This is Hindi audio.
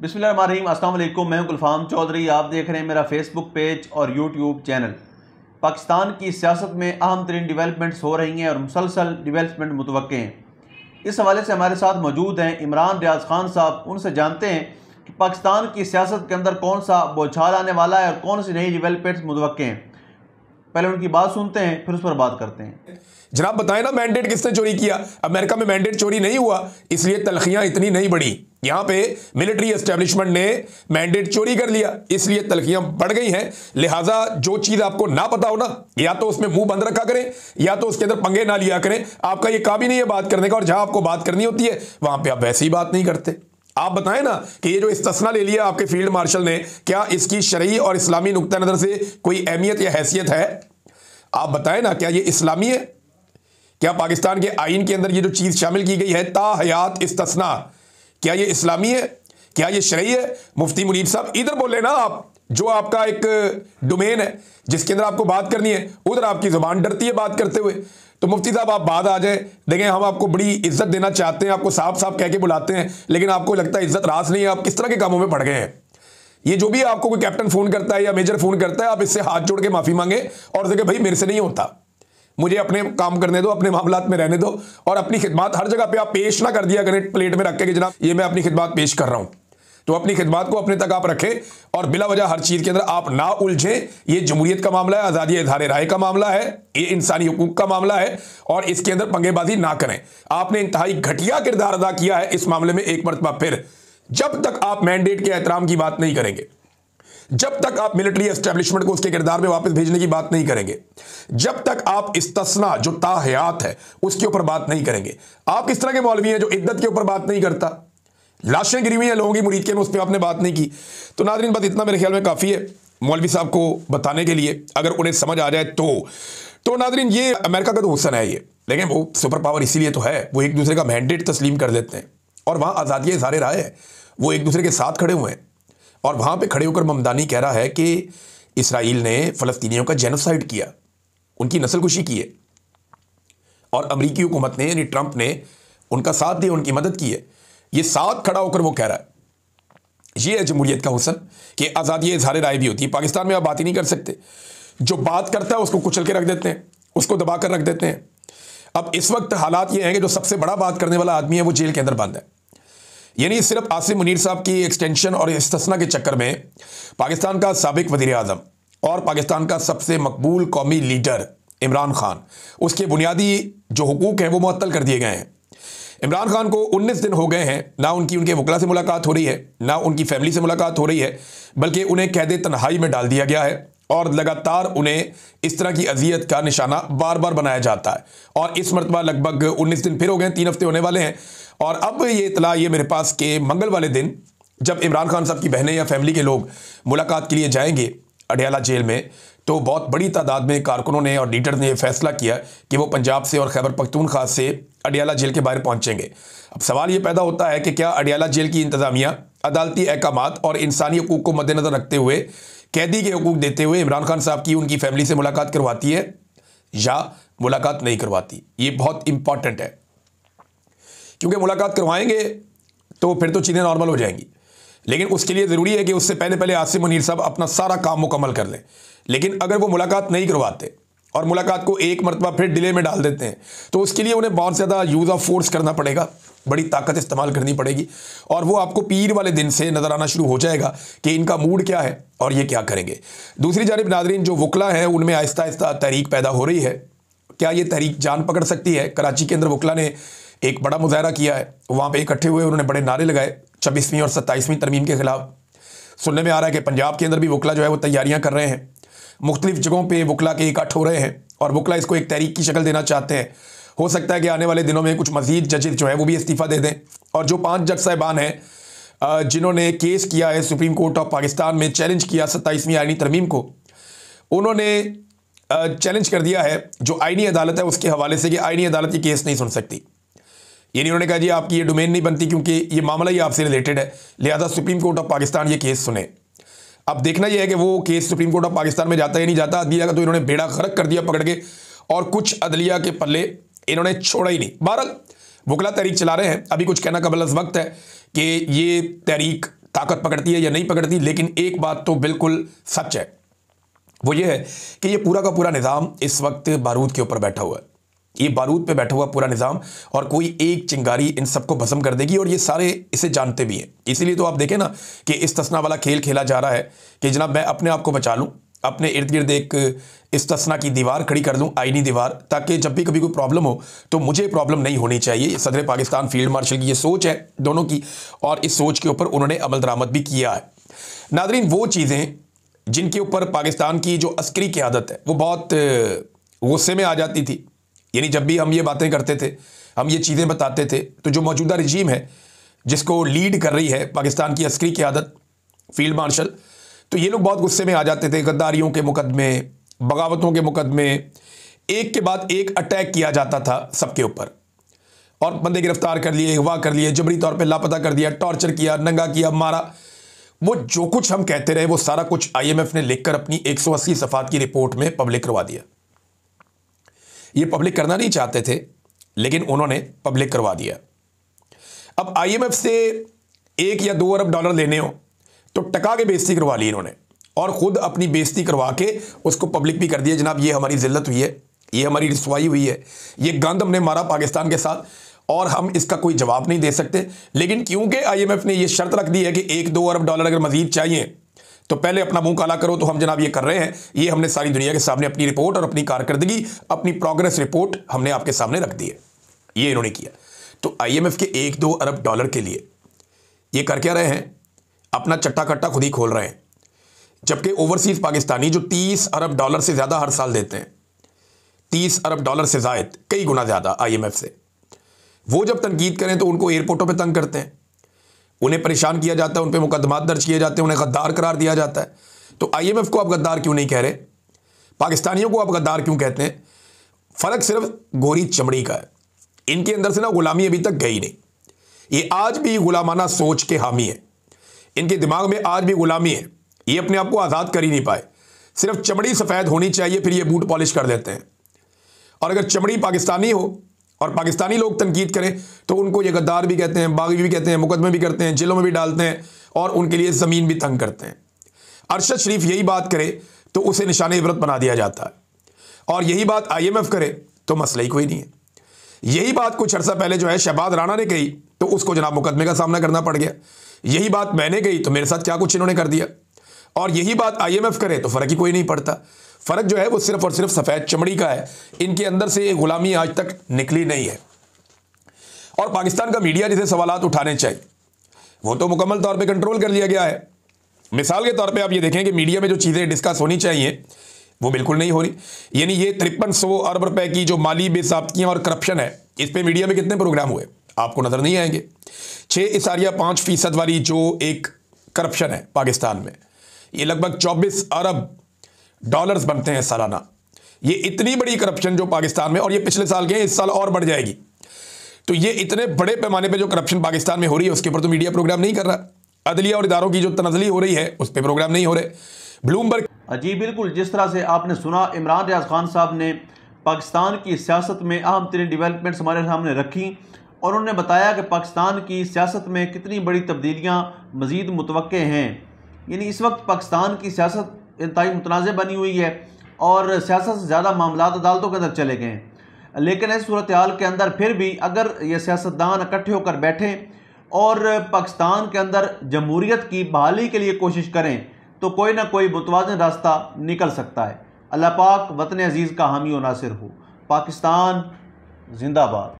बिस्मिल्लाहिर्रहमानिर्रहीम, अस्सलाम वालेकुम। मैं हूं गुलफाम चौधरी। आप देख रहे हैं मेरा फेसबुक पेज और यूट्यूब चैनल। पाकिस्तान की सियासत में अहम तरीन डिवेलपमेंट्स हो रही हैं और मुसलसल डिवेलपमेंट मुतवक्के हैं। इस हवाले से हमारे साथ मौजूद हैं इमरान रियाज खान साहब। उनसे जानते हैं कि पाकिस्तान की सियासत के अंदर कौन सा बौछार आने वाला है और कौन सी नई डिवेलपमेंट्स मुतवक्के हैं। पहले उनकी बात सुनते हैं, फिर उस पर बात करते हैं। जनाब बताएं ना, मैंडेट किसने चोरी किया? अमेरिका में मैंडेट चोरी नहीं हुआ, इसलिए तलखियां इतनी नहीं बढ़ी। यहां पे मिलिट्री एस्टेब्लिशमेंट ने मैंडेट चोरी कर लिया, इसलिए तलखियां बढ़ गई हैं। लिहाजा जो चीज आपको ना पता हो ना, या तो उसमें मुंह बंद रखा करें या तो उसके अंदर पंगे ना लिया करें। आपका ये काम ही नहीं है बात करने का, और जहां आपको बात करनी होती है वहां पर आप वैसी ही बात नहीं करते। आप बताएं ना कि ये जो इस्तिस्ना ले लिया आपके फील्ड मार्शल ने, क्या इसकी शरई और इस्लामी नुक्ता नजर से कोई अहमियत या हैसियत है? आप बताएं ना, क्या ये इस्लामी है? क्या पाकिस्तान के आइन के अंदर ये जो चीज शामिल की गई है ताहयात इस्तिस्ना, क्या ये इस्लामी है? क्या ये शरई है? मुफ्ती मुनीर साहब इधर बोले ना, आप जो आपका एक डोमेन है जिसके अंदर आपको बात करनी है, उधर आपकी जुबान डरती है बात करते हुए। तो मुफ्ती साहब आप बात आ जाए। देखें, हम आपको बड़ी इज्जत देना चाहते हैं, आपको साहब साहब कह के बुलाते हैं, लेकिन आपको लगता है इज्जत रास नहीं है। आप किस तरह के कामों में पड़ गए हैं? ये जो भी आपको कोई कैप्टन फोन करता है या मेजर फोन करता है, आप इससे हाथ जोड़ के माफी मांगे और देखें भाई मेरे से नहीं होता, मुझे अपने काम करने दो, अपने मामलात में रहने दो, और अपनी खिदमत हर जगह पे आप पेश ना कर दिया करें प्लेट में रख के कि जनाब ये मैं अपनी खिदमत पेश कर रहा हूं। तो अपनी खिदमत को अपने तक आप रखें और बिला वजह हर चीज के अंदर आप ना उलझें। ये जमहूरियत का मामला है, आज़ादी इज़हार राय का मामला है, ये इंसानी हुकूक का मामला है, और इसके अंदर पंगेबाजी ना करें। आपने इंतहाई घटिया किरदार अदा किया है इस मामले में एक मरतबा फिर। जब तक आप मैंडेट के एहतराम की बात नहीं करेंगे, जब तक आप मिलिट्री एस्टेब्लिशमेंट को उसके किरदार में वापस भेजने की बात नहीं करेंगे, जब तक आप इस्तिस्ना जो ताहयात है उसके ऊपर बात नहीं करेंगे। आप किस तरह के मौलवी हैं जो इद्दत के ऊपर बात नहीं करता? लाशें गिरी हुई हैं लोगों की मुरीद के में, उस पर आपने बात नहीं की। तो नाज़रीन, बस इतना मेरे ख्याल में काफ़ी है मौलवी साहब को बताने के लिए, अगर उन्हें समझ आ जाए तो नाज़रीन, ये अमेरिका का तो हुस्न है ये, लेकिन वो सुपर पावर इसीलिए तो है, वो एक दूसरे का मैंडेट तस्लीम कर देते हैं और वहाँ आज़ादी इज़हार राय है, वो एक दूसरे के साथ खड़े हुए हैं। और वहाँ पे खड़े होकर ममदानी कह रहा है कि इसराइल ने फ़लस्तीनियों का जेनोसाइड किया, उनकी नस्लकुशी की है, और अमरीकी हुकूमत ने यानी ट्रंप ने उनका साथ दिया, उनकी मदद की है। ये साथ खड़ा होकर वो कह रहा है। ये है जमहूरियत का हुस्न कि आज़ादी इज़हार राय भी होती है। पाकिस्तान में आप बात ही नहीं कर सकते, जो बात करता है उसको कुचल के रख देते हैं, उसको दबा कर रख देते हैं। अब इस वक्त हालात ये हैं कि जो सबसे बड़ा बात करने वाला आदमी है वो जेल के अंदर बंद है। यानी सिर्फ आसिम मुनीर साहब की एक्सटेंशन और इस्तिस्ना के चक्कर में पाकिस्तान का साबिक वज़ीर आज़म और पाकिस्तान का सबसे मकबूल कौमी लीडर इमरान खान, उसके बुनियादी जो हुकूक हैं वो मुअत्तल कर दिए गए हैं। इमरान खान को 19 दिन हो गए हैं, ना उनके वकला से मुलाकात हो रही है, ना उनकी फैमिली से मुलाकात हो रही है, बल्कि उन्हें कैद तन्हाई में डाल दिया गया है और लगातार उन्हें इस तरह की अजियत का निशाना बार बार बनाया जाता है। और इस मरतबा लगभग 19 दिन फिर हो गए, 3 हफ्ते होने वाले हैं। और अब ये इतला ये मेरे पास के मंगल वाले दिन जब इमरान खान साहब की बहनें या फैमिली के लोग मुलाकात के लिए जाएंगे अडियाला जेल में, तो बहुत बड़ी तादाद में कारकुनों ने और लीडर ने फैसला किया कि वो पंजाब से और खैबर पख्तूनख्वा से अडियाला जेल के बाहर पहुंचेंगे। अब सवाल ये पैदा होता है कि क्या अडियाला जेल की इंतज़ामिया अदालती अहकामात और इंसानी हुकूक को मद्देनज़र रखते हुए कैदी के हुकूक देते हुए इमरान खान साहब की उनकी फैमिली से मुलाकात करवाती है या मुलाकात नहीं करवाती? ये बहुत इंपॉर्टेंट है, क्योंकि मुलाकात करवाएंगे तो फिर तो चीज़ें नॉर्मल हो जाएंगी, लेकिन उसके लिए ज़रूरी है कि उससे पहले पहले आसिम मुनीर साहब अपना सारा काम मुकम्मल कर लें। लेकिन अगर वो मुलाकात नहीं करवाते और मुलाकात को एक मरतबा फिर डिले में डाल देते हैं, तो उसके लिए उन्हें बहुत ज़्यादा यूज़ ऑफ फोर्स करना पड़ेगा, बड़ी ताकत इस्तेमाल करनी पड़ेगी, और वो आपको पीर वाले दिन से नज़र आना शुरू हो जाएगा कि इनका मूड क्या है और ये क्या करेंगे। दूसरी जानिब नाज़रीन, जो वकला हैं उनमें आहिस्ता आहिस्ता तहरीक पैदा हो रही है। क्या ये तहरीक जान पकड़ सकती है? कराची के अंदर वकला ने एक बड़ा मुजाहरा किया है, वहाँ पे इकट्ठे हुए उन्होंने बड़े नारे लगाए 26वीं और 27वीं तरमीम के खिलाफ। सुनने में आ रहा है कि पंजाब के अंदर भी वकला जो है वो तैयारियाँ कर रहे हैं, मुख्तलिफ जगहों पे वकला के इकट्ठ हो रहे हैं और वकला इसको एक तहरीक की शक्ल देना चाहते हैं। हो सकता है कि आने वाले दिनों में कुछ मजीद जजेस जो है वो भी इस्तीफ़ा दे दें, और जो 5 जज साहिबान हैं जिन्होंने केस किया है सुप्रीम कोर्ट ऑफ पाकिस्तान में, चैलेंज किया 27वीं आईनी तरमीम को, उन्होंने चैलेंज कर दिया है जो आईनी अदालत है उसके हवाले से कि आईनी अदालत ये केस नहीं सुन सकती। यानी उन्होंने कहा जी आपकी ये डोमेन नहीं बनती क्योंकि ये मामला ही आपसे रिलेटेड है, लिहाजा सुप्रीम कोर्ट ऑफ पाकिस्तान ये केस सुने। अब देखना यह है कि वो case supreme court of Pakistan में जाता है नहीं जाता। अदलिया का तो इन्होंने बेड़ा गर्क कर दिया पकड़ के, और कुछ अदलिया के पल्ले इन्होंने छोड़ा ही नहीं। बहरहाल वकला तहरीक चला रहे हैं, अभी कुछ कहना कबल अज़ वक्त है कि ये तहरीक ताकत पकड़ती है या नहीं पकड़ती, लेकिन एक बात तो बिल्कुल सच है, वो ये है कि ये पूरा का पूरा निज़ाम इस वक्त बारूद के ऊपर बैठा हुआ है। ये बारूद पे बैठा हुआ पूरा निज़ाम, और कोई एक चिंगारी इन सबको भस्म कर देगी, और ये सारे इसे जानते भी हैं। इसीलिए तो आप देखें ना कि इस्तिस्ना वाला खेल खेला जा रहा है कि जनाब मैं अपने आप को बचा लूँ, अपने इर्द गिर्द एक इस्तिस्ना की दीवार खड़ी कर दूं, आईनी दीवार, ताकि जब भी कभी कोई प्रॉब्लम हो तो मुझे प्रॉब्लम नहीं होनी चाहिए। सदर पाकिस्तान फील्ड मार्शल की ये सोच है दोनों की, और इस सोच के ऊपर उन्होंने अमल दरामद भी किया है। नादरीन, वो चीज़ें जिनके ऊपर पाकिस्तान की जो अस्करी क़यादत है वो बहुत गुस्से में आ जाती थी, यानी जब भी हम ये बातें करते थे, हम ये चीज़ें बताते थे, तो जो मौजूदा रजीम है जिसको लीड कर रही है पाकिस्तान की अस्करी क़यादत फील्ड मार्शल, तो ये लोग बहुत गुस्से में आ जाते थे। गद्दारियों के मुकदमे, बगावतों के मुकदमे, एक के बाद एक अटैक किया जाता था सबके ऊपर, और बंदे गिरफ्तार कर लिए, अगवा कर लिए, जबरी तौर पे लापता कर दिया, टॉर्चर किया, नंगा किया, मारा। वो जो कुछ हम कहते रहे वो सारा कुछ IMF ने लिखकर अपनी 180 सफ़ात की रिपोर्ट में पब्लिक करवा दिया। ये पब्लिक करना नहीं चाहते थे, लेकिन उन्होंने पब्लिक करवा दिया। अब IMF से 1 या 2 अरब डॉलर लेने हो तो टका के बेइज्जती करवा ली इन्होंने, और ख़ुद अपनी बेइज्जती करवा के उसको पब्लिक भी कर दिया। जनाब ये हमारी जिल्लत हुई है, ये हमारी रिसवाई हुई है, ये गंद हमने मारा पाकिस्तान के साथ, और हम इसका कोई जवाब नहीं दे सकते। लेकिन क्योंकि IMF ने ये शर्त रख दी है कि 1-2 अरब डॉलर अगर मजीद चाहिए तो पहले अपना मुंह काला करो, तो हम जनाब ये कर रहे हैं। ये हमने सारी दुनिया के सामने अपनी रिपोर्ट और अपनी कारकर्दगी, अपनी प्रोग्रेस रिपोर्ट हमने आपके सामने रख दी है। ये इन्होंने किया। तो IMF के 1-2 अरब डॉलर के लिए ये कर क्या रहे हैं? अपना चट्टा कट्टा खुद ही खोल रहे हैं। जबकि ओवरसीज़ पाकिस्तानी जो 30 अरब डॉलर से ज़्यादा हर साल देते हैं, 30 अरब डॉलर से ज़ायद, कई गुना ज़्यादा IMF से, वो जब तनकीद करें तो उनको एयरपोर्टों पे तंग करते हैं, उन्हें परेशान किया जाता है, उन पे मुकदमात दर्ज किए जाते हैं, उन्हें गद्दार करार दिया जाता है। तो IMF को आप गद्दार क्यों नहीं कह रहे? पाकिस्तानियों को आप गद्दार क्यों कहते हैं? फ़र्क सिर्फ गोरी चमड़ी का है। इनके अंदर से ना गुलामी अभी तक गई नहीं, ये आज भी गुलामाना सोच के हामी है, इनके दिमाग में आज भी गुलामी है, ये अपने आप को आज़ाद कर ही नहीं पाए। सिर्फ चमड़ी सफ़ेद होनी चाहिए, फिर ये बूट पॉलिश कर देते हैं। और अगर चमड़ी पाकिस्तानी हो और पाकिस्तानी लोग तनकीद करें तो उनको ये गद्दार भी कहते हैं, बागी भी कहते हैं, मुकदमे भी करते हैं, जेलों में भी डालते हैं, और उनके लिए ज़मीन भी तंग करते हैं। अरशद शरीफ यही बात करे तो उसे निशान इबरत बना दिया जाता है, और यही बात IMF करे तो मसला ही कोई नहीं है। यही बात कुछ अर्सा पहले जो है शहबाज राणा ने कही तो उसको जनाब मुकदमे का सामना करना पड़ गया। यही बात मैंने कही तो मेरे साथ क्या कुछ इन्होंने कर दिया, और यही बात IMF करे तो फ़र्क ही कोई नहीं पड़ता। फ़र्क जो है वो सिर्फ और सिर्फ सफ़ेद चमड़ी का है। इनके अंदर से ये गुलामी आज तक निकली नहीं है। और पाकिस्तान का मीडिया जिसे सवालात उठाने चाहिए वो तो मुकम्मल तौर पे कंट्रोल कर लिया गया है। मिसाल के तौर पे आप ये देखें कि मीडिया में जो चीज़ें डिस्कस होनी चाहिए वो बिल्कुल नहीं हो रही। यानी ये 5300 अरब रुपए की जो माली बेसाबतियाँ और करप्शन है, इस पर मीडिया में कितने प्रोग्राम हुए आपको नज़र नहीं आएंगे। 6.5% वाली जो एक करप्शन है पाकिस्तान में, ये लगभग 24 अरब डॉलर्स बनते हैं सालाना। ये इतनी बड़ी करप्शन जो पाकिस्तान में, और ये पिछले साल के हैं, इस साल और बढ़ जाएगी। तो ये इतने बड़े पैमाने पे जो करप्शन पाकिस्तान में हो रही है उसके ऊपर तो मीडिया प्रोग्राम नहीं कर रहा। अदलिया और इदारों की जो तनज़ली हो रही है उस पर प्रोग्राम नहीं हो रहे। ब्लूमबर्ग जी बिल्कुल, जिस तरह से आपने सुना, इमरान रियाज खान साहब ने पाकिस्तान की सियासत में अहम तरीन डेवलपमेंट्स हमारे सामने रखी, और उन्होंने बताया कि पाकिस्तान की सियासत में कितनी बड़ी तब्दीलियाँ मज़ीद मुतवक्के हैं। यानी इस वक्त पाकिस्तान की सियासत इंतहाई मुतनाज़ बनी हुई है, और सियासत से ज़्यादा मामला अदालतों के अंदर चले गए हैं। लेकिन इस सूरत हाल के अंदर फिर भी अगर ये सियासतदान इकट्ठे होकर बैठें और पाकिस्तान के अंदर जमहूरियत की बहाली के लिए कोशिश करें तो कोई ना कोई मुतवाज़िन रास्ता निकल सकता है। अल्लाह पाक वतन अजीज़ का हामी और नासिर हो। पाकिस्तान जिंदाबाद।